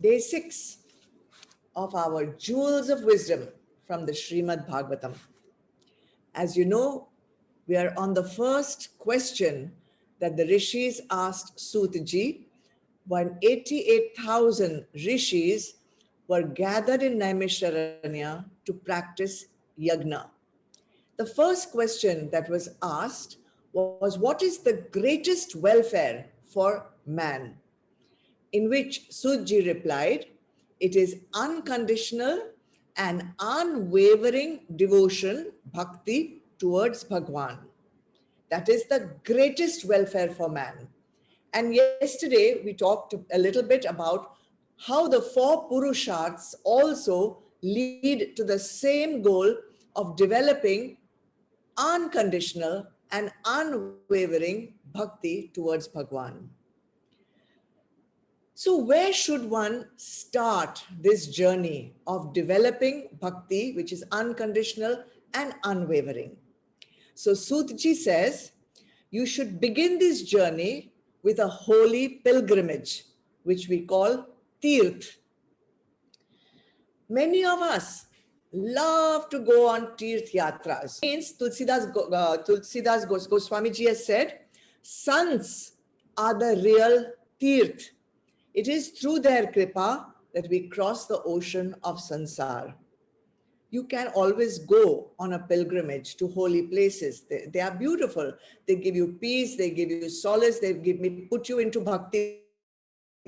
Day 6 of our Jewels of Wisdom from the Shrimad Bhagwatam. As you know, we are on the first question that the rishis asked Sutaji when 88,000 rishis were gathered in Naimisharanya to practice yagna. The first question that was asked was, what is the greatest welfare for man? In which Sutaji replied, it is unconditional and unwavering devotion, bhakti, towards Bhagwan. That is the greatest welfare for man. And yesterday we talked a little bit about how the four Purusharths also lead to the same goal of developing unconditional and unwavering bhakti towards Bhagwan. So where should one start this journey of developing bhakti, which is unconditional and unwavering? So Sutaji says, you should begin this journey with a holy pilgrimage, which we call Tirth. Many of us love to go on Tirth Yatras. Means Tulsidas Goswamiji has said, sons are the real Tirth. It is through their kripa that we cross the ocean of sansar. You can always go on a pilgrimage to holy places. They are beautiful. They give you peace, they give you solace, put you into bhakti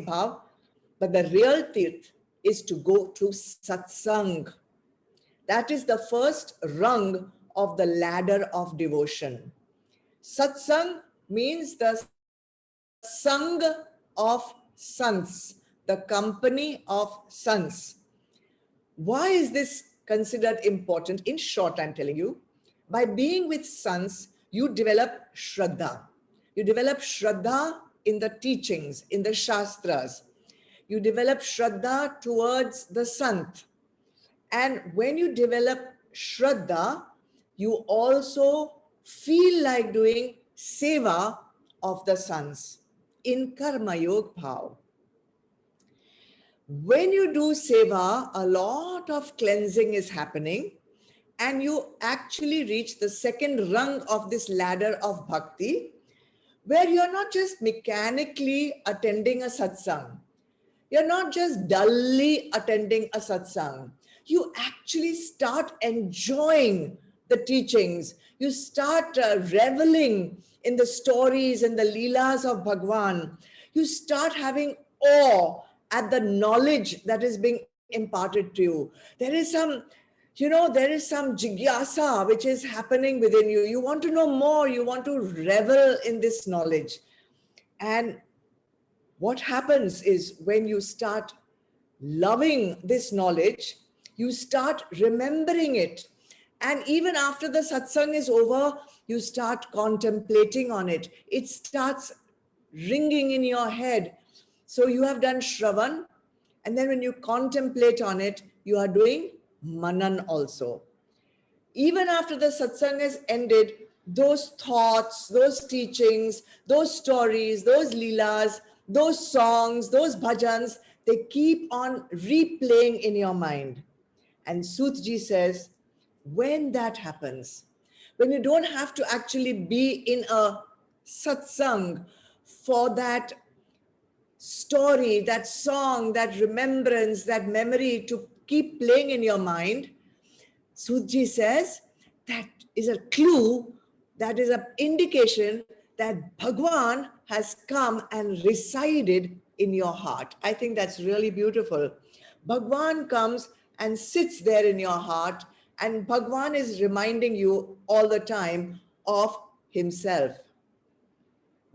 bhav. But the real tirth is to go to satsang. That is the first rung of the ladder of devotion. Satsang means the sang of sons, the company of sons. Why is this considered important? In short, I'm telling you, by being with sons, you develop Shraddha. You develop Shraddha in the teachings, in the Shastras. You develop Shraddha towards the Sant. And when you develop Shraddha, you also feel like doing seva of the sons in Karma Yoga Bhav. When you do seva, a lot of cleansing is happening and you actually reach the second rung of this ladder of bhakti, where you're not just mechanically attending a satsang. You're not just dully attending a satsang. You actually start enjoying the teachings. You start reveling in the stories and the leelas of Bhagwan. You start having awe at the knowledge that is being imparted to you. There is some jigyasa which is happening within you. You want to know more. You want to revel in this knowledge. And what happens is when you start loving this knowledge, you start remembering it. And even after the satsang is over, you start contemplating on it. It starts ringing in your head. So you have done Shravan, and then when you contemplate on it, you are doing Manan also. Even after the satsang has ended, those thoughts, those teachings, those stories, those leelas, those songs, those bhajans, they keep on replaying in your mind. And Sutaji says, when that happens, when you don't have to actually be in a satsang for that story, that song, that remembrance, that memory to keep playing in your mind, Sutaji says that is a clue, that is an indication that Bhagwan has come and resided in your heart. I think that's really beautiful. Bhagwan comes and sits there in your heart, and Bhagwan is reminding you all the time of himself.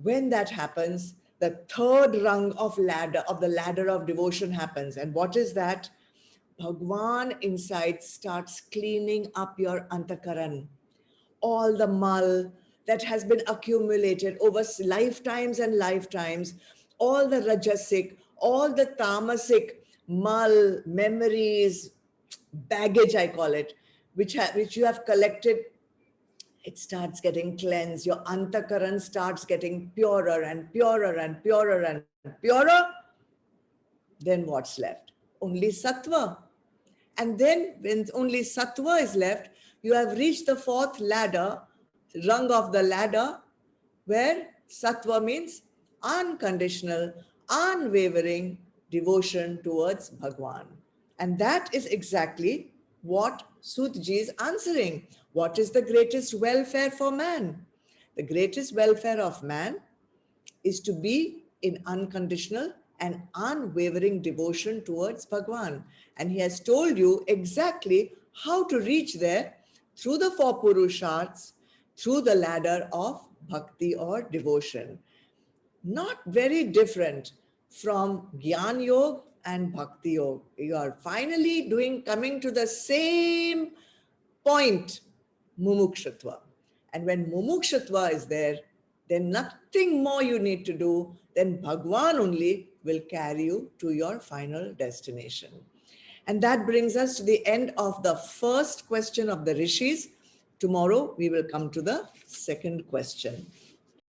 When that happens, the third rung of the ladder of devotion happens. And what is that? Bhagwan inside starts cleaning up your antakaran. All the mal that has been accumulated over lifetimes and lifetimes, all the rajasic, all the tamasic mal, memories, baggage I call it, which you have collected, it starts getting cleansed. Your antakaran starts getting purer and purer and purer and purer. then what's left? Only sattva. And then when only sattva is left, you have reached the fourth ladder, rung of the ladder, where sattva means unconditional, unwavering devotion towards Bhagwan. And that is exactly what Sudji is answering. What is the greatest welfare for man? The greatest welfare of man is to be in unconditional and unwavering devotion towards Bhagwan. And he has told you exactly how to reach there through the four Purusharths, through the ladder of bhakti or devotion. Not very different from Gyan Yoga and Bhakti Yoga. You are finally coming to the same point, Mumukshatva. And when Mumukshatva is there, then nothing more you need to do, then Bhagwan only will carry you to your final destination. And that brings us to the end of the first question of the Rishis. Tomorrow we will come to the second question.